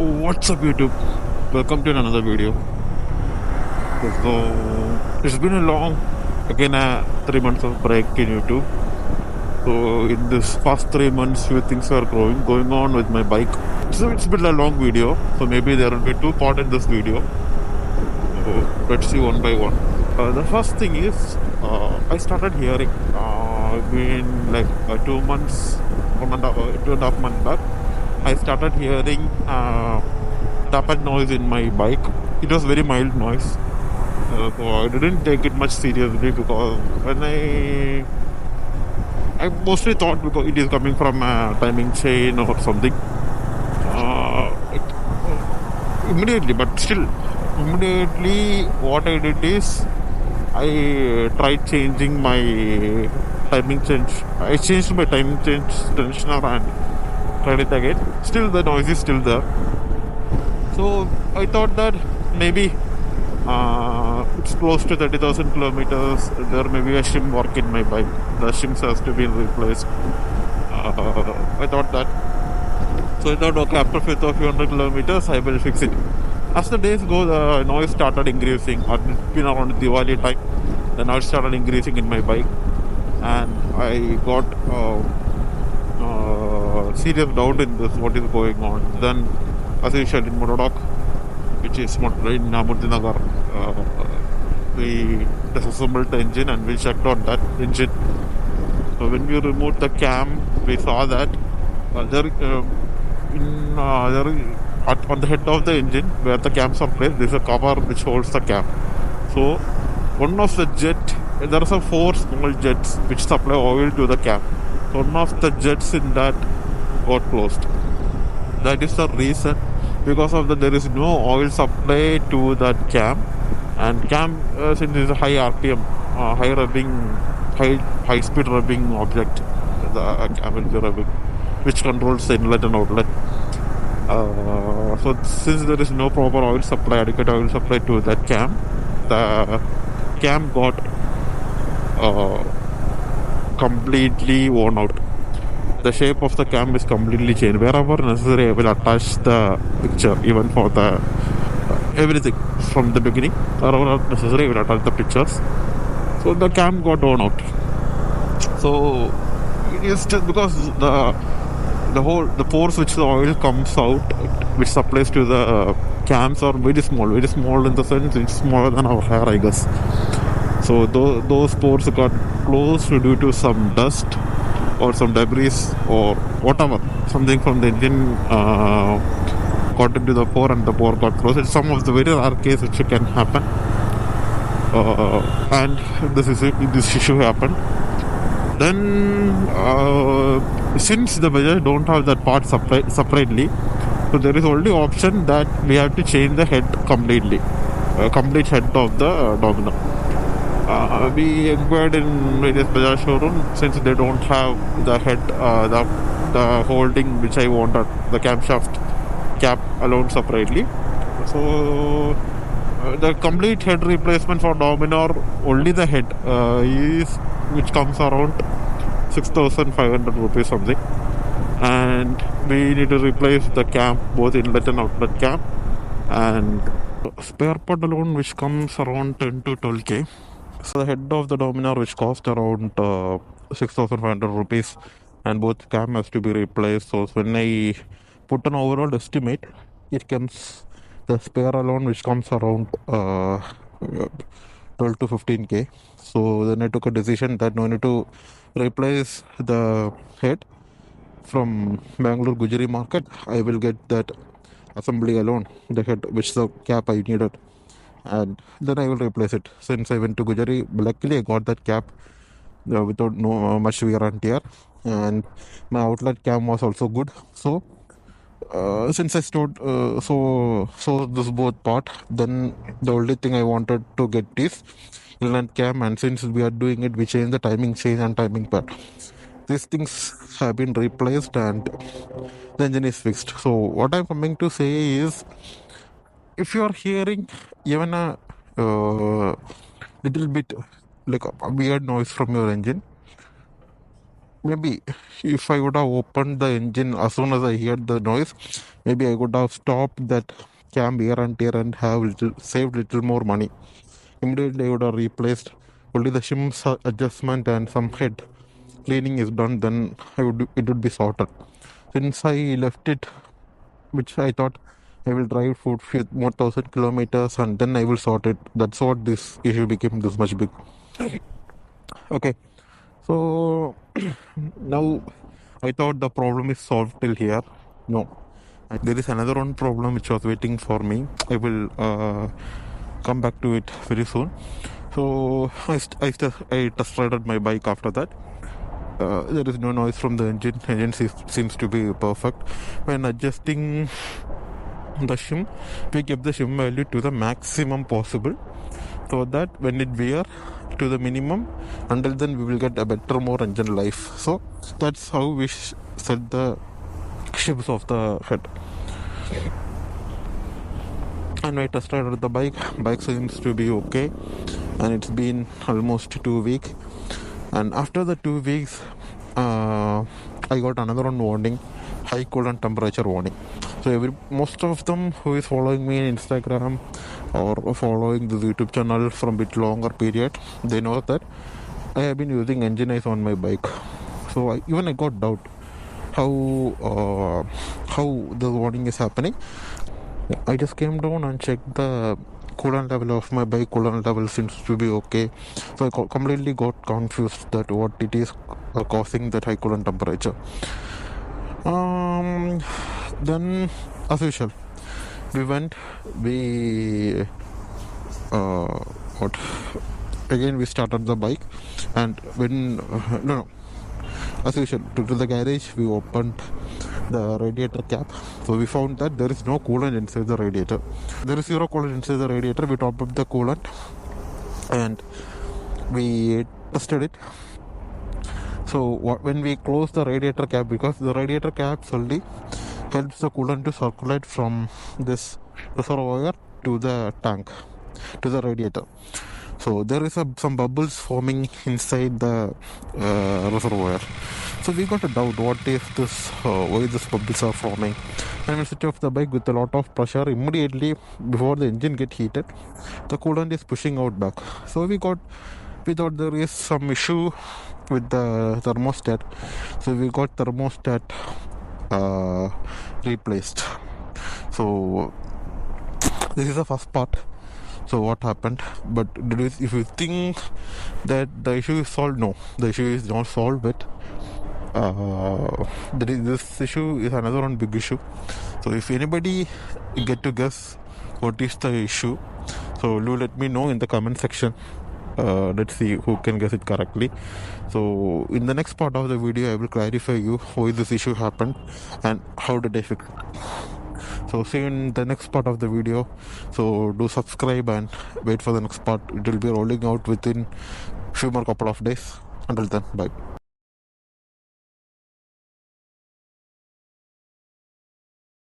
What's up, YouTube? Welcome to another video. So it's been a long, again, 3 months of break in YouTube. So in this past 3 months, few things are going on with my bike. So it's been a long video. So maybe there will be two parts in this video. So let's see one by one. The first thing is I started hearing. Been like 2 months, 2.5 months back. I started hearing TAPPET noise in my bike. It was very mild noise. So I didn't take it much seriously because when I mostly thought because it is coming from a timing chain or something. Immediately, but still, immediately what I did is I tried changing my timing change. I changed my timing change tensioner and tried it again. Still, the noise is still there. So I thought that maybe it's close to 30,000 kilometers. There may be a shim work in my bike. The shims has to be replaced. I thought that. So I thought, okay, after a few hundred kilometers, I will fix it. As the days go, the noise started increasing. It's been around Diwali time. The noise started increasing in my bike. And I got serious doubt in this, what is going on. Then, as usual in Motodoc, which is in Murtinagar, we disassembled the engine and we checked on that engine. So when we removed the cam, we saw that there on the head of the engine where the cams are placed, there is a cover which holds the cam. So one of the there are 4 small jets which supply oil to the cam. So one of the jets in that got closed. That is the reason. Because of that, there is no oil supply to that cam, and cam since it's a high RPM, high speed rubbing object, the cam will be rubbing, which controls the inlet and outlet. So since there is no proper oil supply, adequate oil supply to that cam, the cam got completely worn out. The shape of the cam is completely changed. Wherever necessary, I will attach the picture, even for the everything from the beginning. Wherever necessary, I will attach the pictures. So the cam got worn out. So it is just because the pores which the oil comes out, which supplies to the cams, are very small in the sense it's smaller than our hair, I guess. So those pores got closed due to some dust or some debris or whatever, something from the engine got into the pore and the pore got closed. It's some of the very rare cases which can happen, and this issue happened. Then since the Bajaj don't have that part separately, so there is only option that we have to change the head completely, complete head of the Dominar. We inquired in various Bajaj showroom since they don't have the head, the holding which I wanted, the camshaft cap alone separately. So the complete head replacement for Dominar, only the head is which comes around 6,500 rupees something, and we need to replace the cam, both inlet and outlet cam, and spare part alone which comes around 10 to 12k. So the head of the Dominar which cost around 6,500 rupees, and both cam has to be replaced. So when I put an overall estimate, it comes the spare alone which comes around 12 to 15k. So then I took a decision that no need to replace the head from Bangalore Gujari market. I will get that assembly alone, the head which the cap I needed, and then I will replace it. Since I went to Gujari, luckily I got that cap without no much wear and tear, and my outlet cam was also good. So since I stored so this both part, then the only thing I wanted to get is inlet cam, and since we are doing it, we change the timing chain and timing pad. These things have been replaced and the engine is fixed. So what I'm coming to say is, if you are hearing even a little bit like a weird noise from your engine, maybe if I would have opened the engine as soon as I heard the noise, maybe I would have stopped that cam wear and tear and have saved little more money. Immediately I would have replaced only the shims adjustment and some head cleaning is done, then it would be sorted. Since I left it, which I thought I will drive for few more thousand kilometers and then I will sort it. That's what this issue became this much big. Okay, so now I thought the problem is solved till here. No, there is another one problem which was waiting for me. I will come back to it very soon. So I test rided my bike after that. There is no noise from the engine. Engine seems to be perfect. When adjusting the shim, we kept the shim value to the maximum possible, so that when it wear to the minimum, until then we will get a better, more engine life. So that's how we set the shims of the head. And I test ride the bike seems to be okay, and it's been almost 2 weeks. And after the 2 weeks, I got another one warning, high coolant temperature warning. So most of them who is following me on Instagram or following the YouTube channel from a bit longer period, they know that I have been using engine ice on my bike. So I got doubt how the warning is happening. I just came down and checked the coolant level of my bike. Coolant level seems to be okay. So I completely got confused that what it is causing that high coolant temperature. Then, as usual, we started the bike, and as usual, to the garage, we opened the radiator cap. So we found that there is no coolant inside the radiator. There is zero coolant inside the radiator. We topped up the coolant and we tested it. So when we close the radiator cap, because the radiator cap only helps the coolant to circulate from this reservoir to the tank, to the radiator. So there is some bubbles forming inside the reservoir. So we got a doubt, what is this, why these bubbles are forming. And we switch off the bike with a lot of pressure. Immediately before the engine get heated, the coolant is pushing out back. So we thought there is some issue with the thermostat. So we got thermostat replaced. So this is the first part. So what happened? But if you think that the issue is solved, no, the issue is not solved. But this issue is another one big issue. So if anybody get to guess what is the issue, so do let me know in the comment section. Let's see who can guess it correctly. So in the next part of the video, I will clarify you why this issue happened and how did I fix it. So see you in the next part of the video. So do subscribe and wait for the next part. It will be rolling out within few more couple of days. Until then, bye.